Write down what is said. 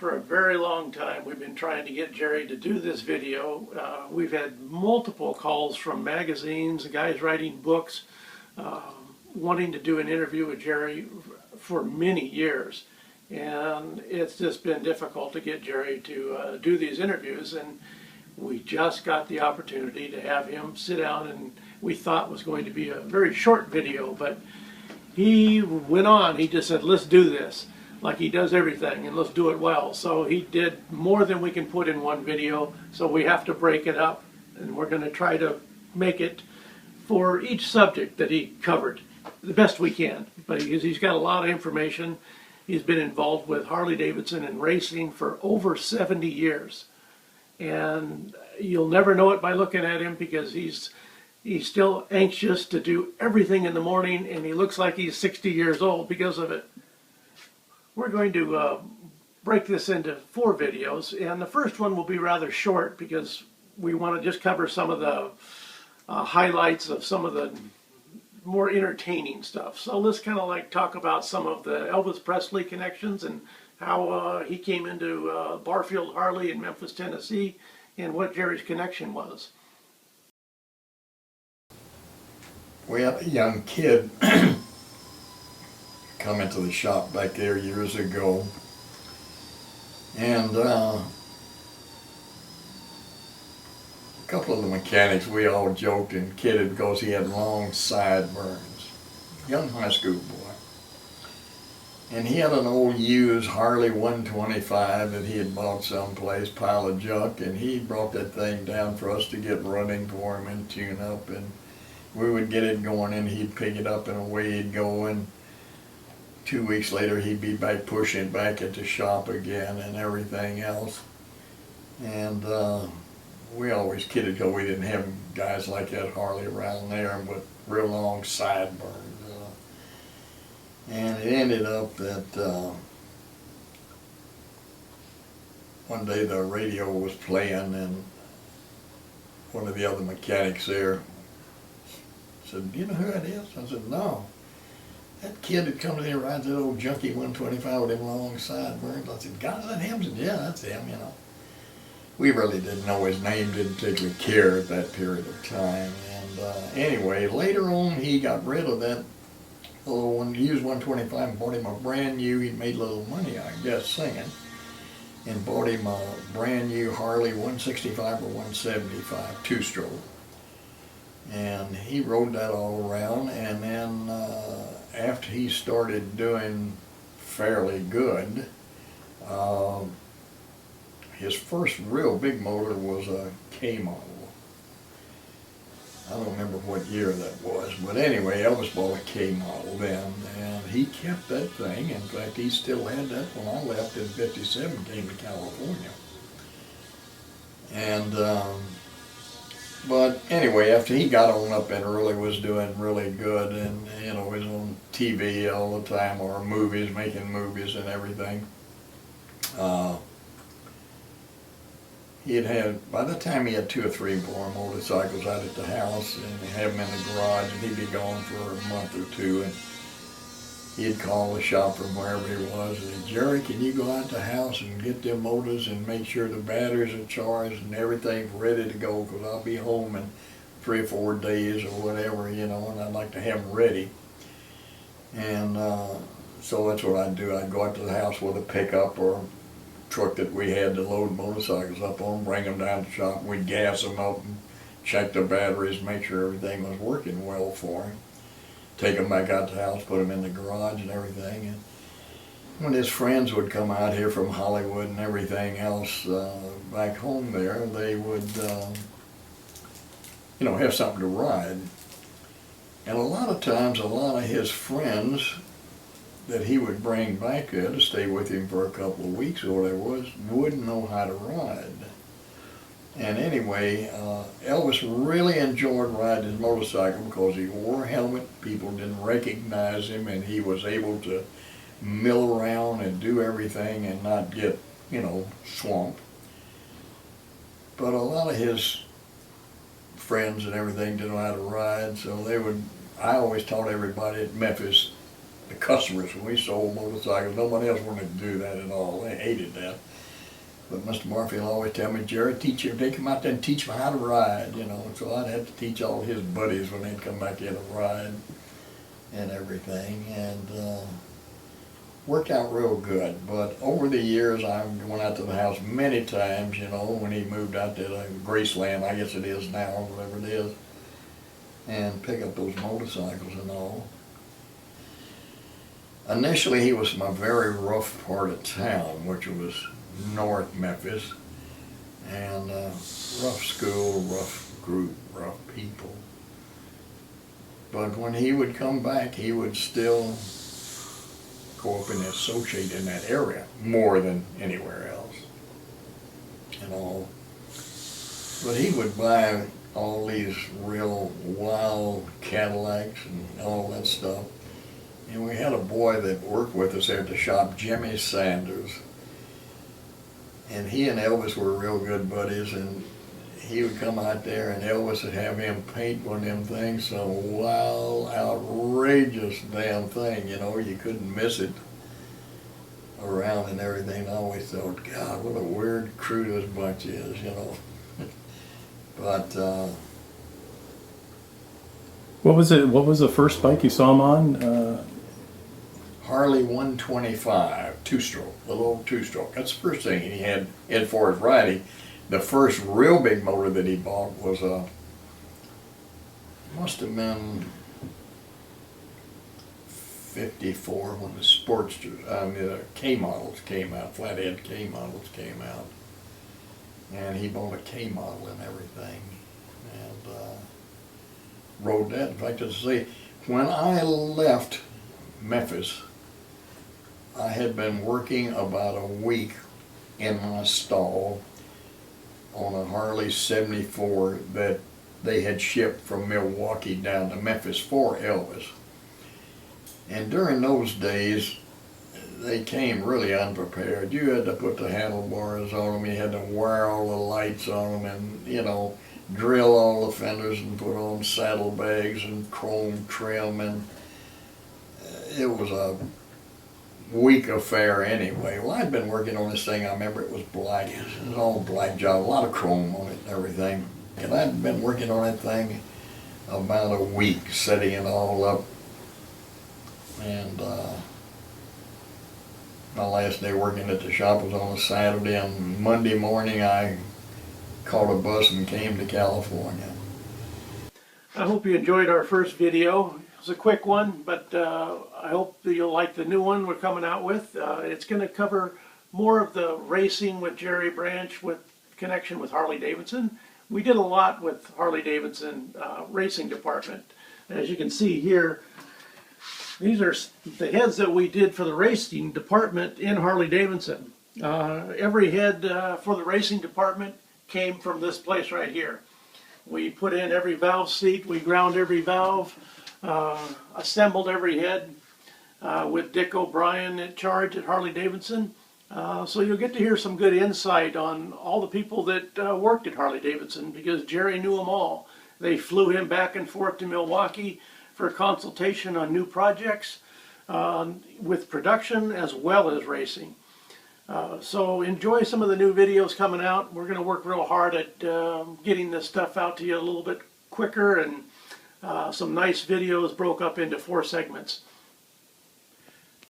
For a very long time, we've been trying to get Jerry to do this video. We've had multiple calls from magazines, guys writing books, wanting to do an interview with Jerry for many years. And it's just been difficult to get Jerry to do these interviews. And we just got the opportunity to have him sit down, and we thought was going to be a very short video, but he went on. He just said, let's do this, like he does everything, and let's do it well. So he did more than we can put in one video, so we have to break it up, and we're going to try to make it for each subject that he covered the best we can. But he's got a lot of information. He's been involved with Harley Davidson and racing for over 70 years. And you'll never know it by looking at him, because he's still anxious to do everything in the morning, and he looks like he's 60 years old because of it. We're going to break this into 4 videos, and the first one will be rather short because we want to just cover some of the highlights of some of the more entertaining stuff. So let's kind of like talk about some of the Elvis Presley connections and how he came into Barfield Harley in Memphis, Tennessee, and what Jerry's connection was. We had a young kid come into the shop back there years ago, and a couple of the mechanics, we all joked and kidded because he had long sideburns. Young high school boy. And he had an old used Harley 125 that he had bought someplace, pile of junk, and he brought that thing down for us to get running for him and tune up, and we would get it going, and he'd pick it up and away he'd go, and 2 weeks later he'd be back pushing it back at the shop again and everything else. And we always kidded because we didn't have guys like that Harley around there with real long sideburns. And it ended up that one day the radio was playing, and one of the other mechanics there said, "Do you know who that is?" I said, "No." "That kid that comes in and rides that old junky 125 with them long sideburns." I said, "God, is that him?" I said, "Yeah, that's him, you know." We really didn't know his name, didn't particularly care at that period of time. And anyway, later on he got rid of that little one, used 125, and bought him a brand new, he made a little money, I guess, singing, and bought him a brand new Harley 165 or 175, 2-stroke. And he rode that all around, and then after he started doing fairly good, his first real big motor was a K model. I don't remember what year that was, but anyway, Elvis bought a K model then, and he kept that thing. In fact, he still had that when I left in '57, came to California. And but anyway, after he got on up and really was doing really good, and you know, was on TV all the time, or movies, making movies and everything. By the time he had 2 or 3 more motorcycles out at the house, and they had them in the garage, and he'd be gone for a month or 2, and he'd call the shop from wherever he was and say, "Jerry, can you go out the house and get them motors and make sure the batteries are charged and everything's ready to go, because I'll be home in 3 or 4 days or whatever, you know, and I'd like to have them ready." And so that's what I'd do. I'd go out to the house with a pickup or truck that we had to load motorcycles up on, bring them down to the shop, and we'd gas them up and check the batteries, make sure everything was working well for him. Take them back out to the house, put them in the garage and everything. And when his friends would come out here from Hollywood and everything else back home there, they would, you know, have something to ride. And a lot of times, a lot of his friends that he would bring back there to stay with him for a couple of weeks or whatever was, wouldn't know how to ride. And anyway, Elvis really enjoyed riding his motorcycle because he wore a helmet, people didn't recognize him, and he was able to mill around and do everything and not get, you know, swamped. But a lot of his friends and everything didn't know how to ride, so I always taught everybody at Memphis, the customers, when we sold motorcycles, nobody else wanted to do that at all. They hated that. But Mr. Barfield always tell me, Jerry, take him out there and teach him how to ride, you know. So I'd have to teach all his buddies when they'd come back in to ride and everything. And worked out real good. But over the years, I went out to the house many times, you know, when he moved out to Graceland, I guess it is now, or whatever it is, and pick up those motorcycles and all. Initially, he was from a very rough part of town, which was North Memphis, and rough school, rough group, rough people. But when he would come back, he would still go up and associate in that area more than anywhere else and all. But he would buy all these real wild Cadillacs and all that stuff. And we had a boy that worked with us there at the shop, Jimmy Sanders. And he and Elvis were real good buddies, and he would come out there and Elvis would have him paint one of them things, some wild, outrageous damn thing, you know, you couldn't miss it around and everything. I always thought, God, what a weird crew this bunch is, you know. But what was it? What was the first bike you saw him on? Harley 125, two-stroke, the little two-stroke. That's the first thing he had in for his riding. The first real big motor that he bought was a, must have been 54 when the Sportsters, the K models came out, flathead K models came out. And he bought a K model and everything, and rode that. In fact, to say, when I left Memphis, I had been working about a week in my stall on a Harley 74 that they had shipped from Milwaukee down to Memphis for Elvis. And during those days, they came really unprepared. You had to put the handlebars on them, you had to wire all the lights on them, and, you know, drill all the fenders and put on saddlebags and chrome trim, and it was a week affair anyway. Well, I'd been working on this thing, I remember it was black, it was an all black job, a lot of chrome on it and everything. And I'd been working on that thing about a week, setting it all up. And my last day working at the shop was on a Saturday, and Monday morning I caught a bus and came to California. I hope you enjoyed our first video. It was a quick one, but I hope that you'll like the new one we're coming out with. It's going to cover more of the racing with Jerry Branch with connection with Harley Davidson. We did a lot with Harley Davidson racing department. As you can see here, these are the heads that we did for the racing department in Harley Davidson. Every head for the racing department came from this place right here. We put in every valve seat, we ground every valve, assembled every head with Dick O'Brien in charge at Harley Davidson. So you'll get to hear some good insight on all the people that worked at Harley Davidson, because Jerry knew them all. They flew him back and forth to Milwaukee for consultation on new projects with production as well as racing. So enjoy some of the new videos coming out. We're going to work real hard at getting this stuff out to you a little bit quicker, and some nice videos broke up into 4 segments.